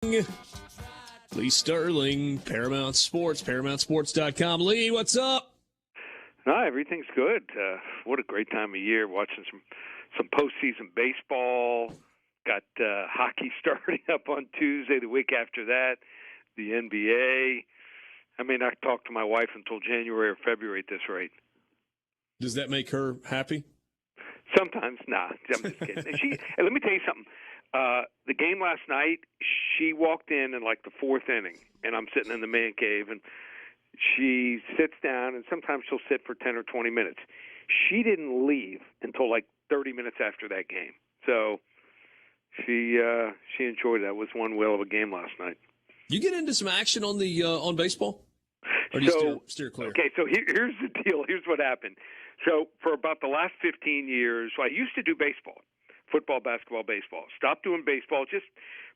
Lee Sterling, Paramount Sports, ParamountSports.com. Lee, what's up? No, everything's good. What a great time of year watching some postseason baseball. Got hockey starting up on Tuesday. The week after that, the NBA. I may not talk to my wife until January or February at this rate. Does that make her happy? Sometimes, nah. I'm just kidding. Hey, let me tell you something. The game last night, she walked in like the fourth inning, and I'm sitting in the man cave, and she sits down, and sometimes she'll sit for 10 or 20 minutes. She didn't leave until like 30 minutes after that game. So she enjoyed that. It was one whale of a game last night. You get into some action on the on baseball? Or do you steer clear? Okay, so here's the deal. Here's what happened. So for about the last 15 years, I used to do baseball. Football, basketball, baseball. Stopped doing baseball just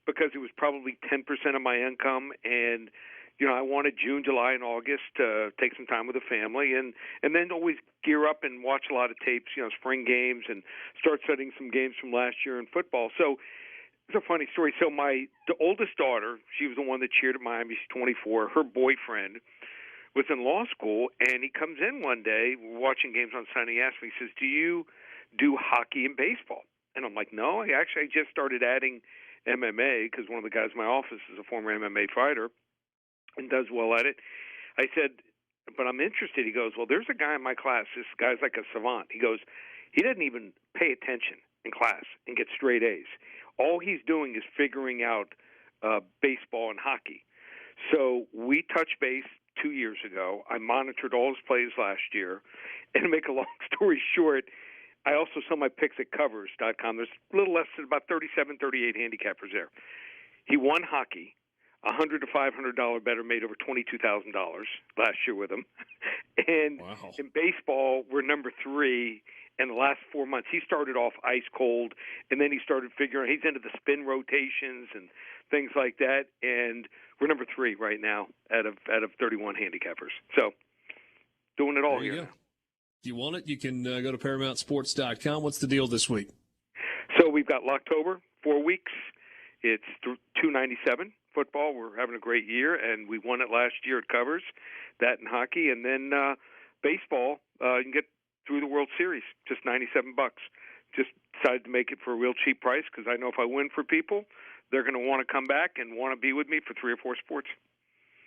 because it was probably 10% of my income, and I wanted June, July, and August to take some time with the family, and then always gear up and watch a lot of tapes, spring games, and start studying some games from last year in football. So it's a funny story. So the oldest daughter, she was the one that cheered at Miami. She's 24. Her boyfriend was in law school, and he comes in one day, we're watching games on Sunday. He asked me, he says, "Do you do hockey and baseball?" And I'm like, "No, I just started adding MMA because one of the guys in my office is a former MMA fighter and does well at it." I said, "But I'm interested." He goes, "Well, there's a guy in my class. This guy's like a savant." He goes, "He doesn't even pay attention in class and get straight A's. All he's doing is figuring out baseball and hockey." So we touched base 2 years ago. I monitored all his plays last year. And to make a long story short, I also sell my picks at covers.com. There's a little less than about 37, 38 handicappers there. He won hockey, $100 to $500 better, made over $22,000 last year with him. And wow. In baseball, we're number 3 in the last 4 months. He started off ice cold, and then he started figuring he's into the spin rotations and things like that. And we're number 3 right now out of 31 handicappers. So doing it all here now. If you want it, you can go to ParamountSports.com. What's the deal this week? So we've got Locktober, 4 weeks. It's $297 football. We're having a great year, and we won it last year at Covers, that and hockey. And then baseball, you can get through the World Series, just $97. Just decided to make it for a real cheap price because I know if I win for people, they're going to want to come back and want to be with me for 3 or 4 sports.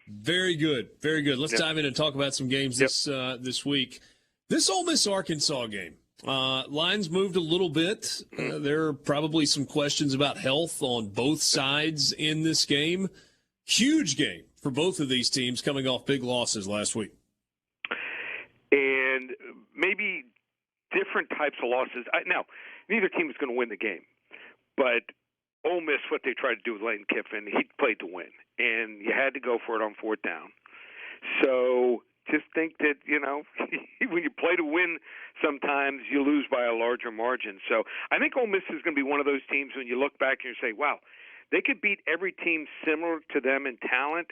Very good. Very good. Let's dive in and talk about some games this week. This Ole Miss Arkansas game, lines moved a little bit. There are probably some questions about health on both sides in this game. Huge game for both of these teams coming off big losses last week. And maybe different types of losses. Now, neither team is going to win the game. But Ole Miss, what they tried to do with Lane Kiffin, he played to win. And you had to go for it on 4th down. So just think that, when you play to win, sometimes you lose by a larger margin. So I think Ole Miss is going to be one of those teams when you look back and you say, wow, they could beat every team similar to them in talent,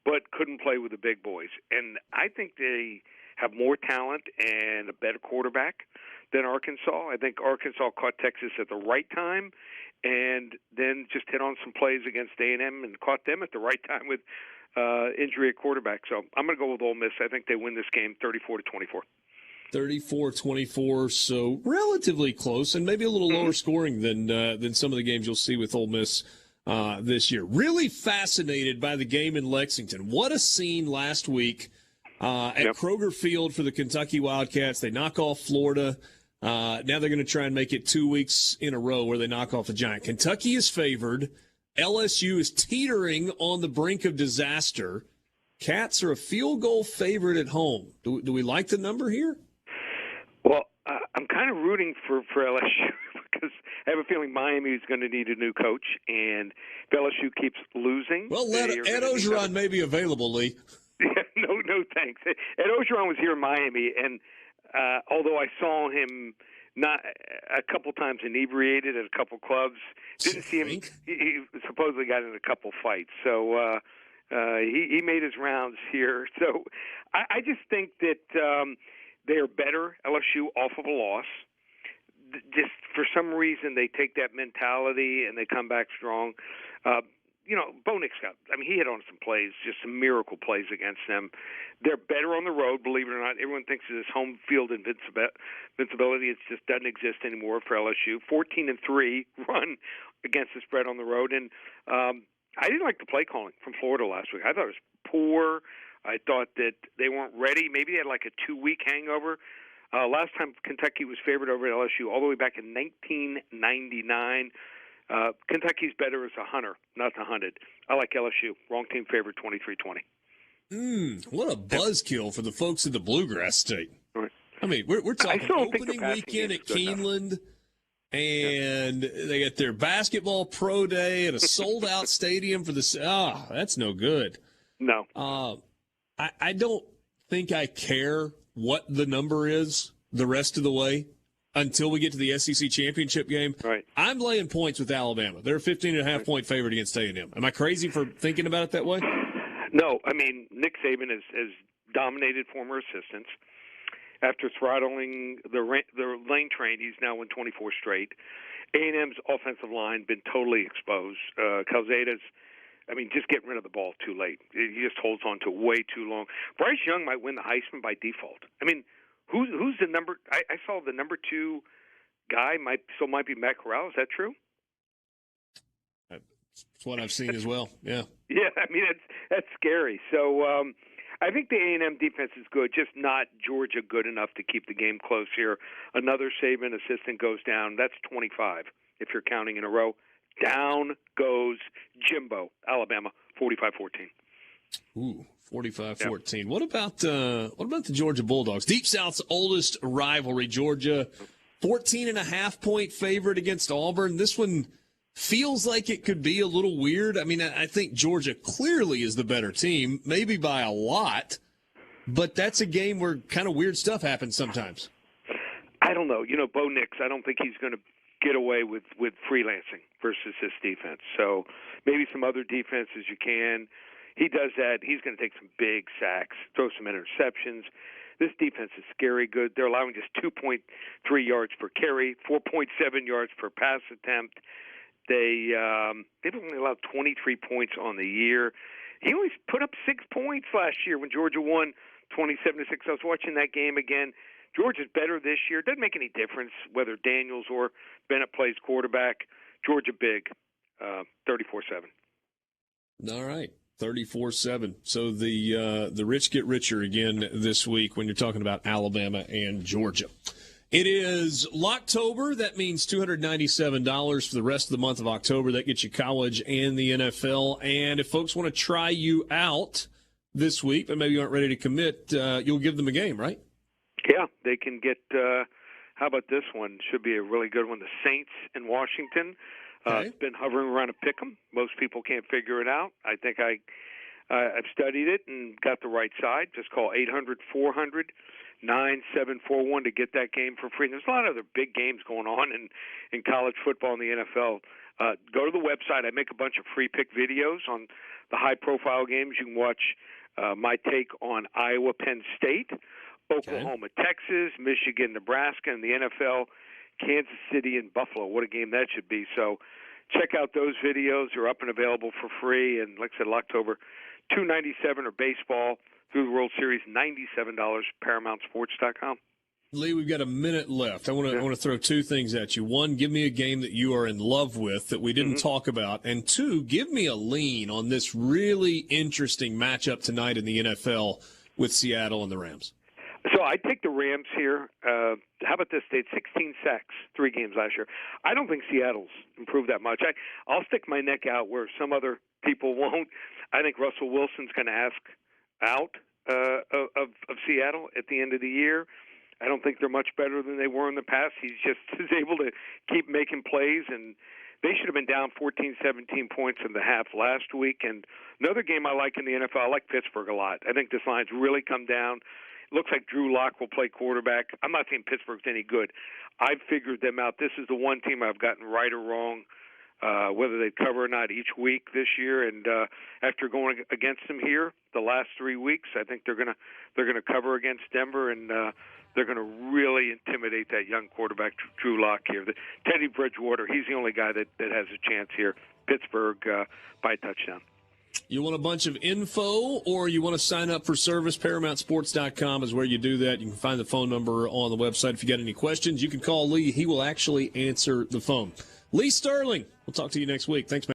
but couldn't play with the big boys. And I think they have more talent and a better quarterback than Arkansas. I think Arkansas caught Texas at the right time and then just hit on some plays against A&M and caught them at the right time with injury at quarterback. So I'm going to go with Ole Miss. I think they win this game 34-24. 34-24, so relatively close and maybe a little lower scoring than some of the games you'll see with Ole Miss this year. Really fascinated by the game in Lexington. What a scene last week at Kroger Field for the Kentucky Wildcats. They knock off Florida. Now they're going to try and make it 2 weeks in a row where they knock off a giant. Kentucky is favored. LSU is teetering on the brink of disaster. Cats are a field goal favorite at home. Do we like the number here? Well, I'm kind of rooting for LSU because I have a feeling Miami is going to need a new coach, and if LSU keeps losing. Well, Ed Ogeron may be available, Lee. No, thanks. Ed Ogeron was here in Miami, and although I saw him not a couple times inebriated at a couple clubs, didn't see him. He supposedly got in a couple fights, so he made his rounds here. So I just think that they are better, LSU, off of a loss. Just for some reason, they take that mentality and they come back strong. Bo Nix he hit on some plays, just some miracle plays against them. They're better on the road, believe it or not. Everyone thinks of this home field invincibility. It just doesn't exist anymore for LSU. 14-3 run against the spread on the road. And I didn't like the play calling from Florida last week. I thought it was poor. I thought that they weren't ready. Maybe they had like a 2-week hangover. Last time Kentucky was favored over at LSU, all the way back in 1999. Kentucky's better as a hunter, not the hunted. I like LSU. Wrong team favorite, 23-20. What a buzzkill for the folks in the Bluegrass State. Right. I mean, we're talking opening weekend at Keeneland, and they got their basketball pro day at a sold-out stadium for the – that's no good. No. I don't think I care what the number is the rest of the way until we get to the SEC championship game. Right. I'm laying points with Alabama. They're a 15.5-point favorite against A&M. Am I crazy for thinking about it that way? No. Nick Saban has dominated former assistants. After throttling the lane train, he's now won 24 straight. A&M's offensive line been totally exposed. Calzade's, just getting rid of the ball too late. He just holds on to way too long. Bryce Young might win the Heisman by default. Who's the number? I saw the number 2 guy might be Matt Corral. Is that true? That's what I've seen as well. Yeah. Yeah, that's scary. So I think the A&M defense is good, just not Georgia good enough to keep the game close here. Another Saban assistant goes down. That's 25 if you're counting in a row. Down goes Jimbo, Alabama, 45-14. Ooh, 45-14. Yep. What about the Georgia Bulldogs? Deep South's oldest rivalry, Georgia, 14.5-point favorite against Auburn. This one feels like it could be a little weird. I think Georgia clearly is the better team, maybe by a lot, but that's a game where kind of weird stuff happens sometimes. I don't know. Bo Nix, I don't think he's going to get away with freelancing versus this defense. So maybe some other defenses you can. He does that. He's going to take some big sacks, throw some interceptions. This defense is scary good. They're allowing just 2.3 yards per carry, 4.7 yards per pass attempt. They've only allowed 23 points on the year. He only put up 6 points last year when Georgia won 27-6. I was watching that game again. Georgia's better this year. It doesn't make any difference whether Daniels or Bennett plays quarterback. Georgia big, 34-7. All right. 34-7. So the rich get richer again this week when you're talking about Alabama and Georgia. It is Locktober. That means $297 for the rest of the month of October. That gets you college and the NFL. And if folks want to try you out this week, but maybe you aren't ready to commit, you'll give them a game, right? Yeah, they can get how about this one? Should be a really good one. The Saints in Washington. Okay. It's been hovering around a pick 'em. Most people can't figure it out. I think I've studied it and got the right side. Just call 800-400-9741 to get that game for free. And there's a lot of other big games going on in college football and the NFL. Go to the website. I make a bunch of free pick videos on the high-profile games. You can watch my take on Iowa, Penn State, Oklahoma, Texas, Michigan, Nebraska, and the NFL, Kansas City and Buffalo. What a game that should be. So check out those videos. They're up and available for free. And like I said, October, $297 or baseball through the World Series, $97, ParamountSports.com. Lee, we've got a minute left. I want to throw two things at you. One, give me a game that you are in love with that we didn't talk about. And two, give me a lean on this really interesting matchup tonight in the NFL with Seattle and the Rams. So I take the Rams here. How about this? They had 16 sacks, 3 games last year. I don't think Seattle's improved that much. I'll stick my neck out where some other people won't. I think Russell Wilson's going to ask out of Seattle at the end of the year. I don't think they're much better than they were in the past. He's just is able to keep making plays, and they should have been down 14, 17 points in the half last week. And another game I like in the NFL, I like Pittsburgh a lot. I think this line's really come down. Looks like Drew Lock will play quarterback. I'm not saying Pittsburgh's any good. I've figured them out. This is the one team I've gotten right or wrong, whether they cover or not each week this year. And after going against them here the last 3 weeks, I think they're gonna cover against Denver, and they're going to really intimidate that young quarterback Drew Lock here. Teddy Bridgewater, he's the only guy that has a chance here. Pittsburgh by a touchdown. You want a bunch of info, or you want to sign up for service? ParamountSports.com is where you do that. You can find the phone number on the website. If you got any questions, you can call Lee. He will actually answer the phone. Lee Sterling, we'll talk to you next week. Thanks, man.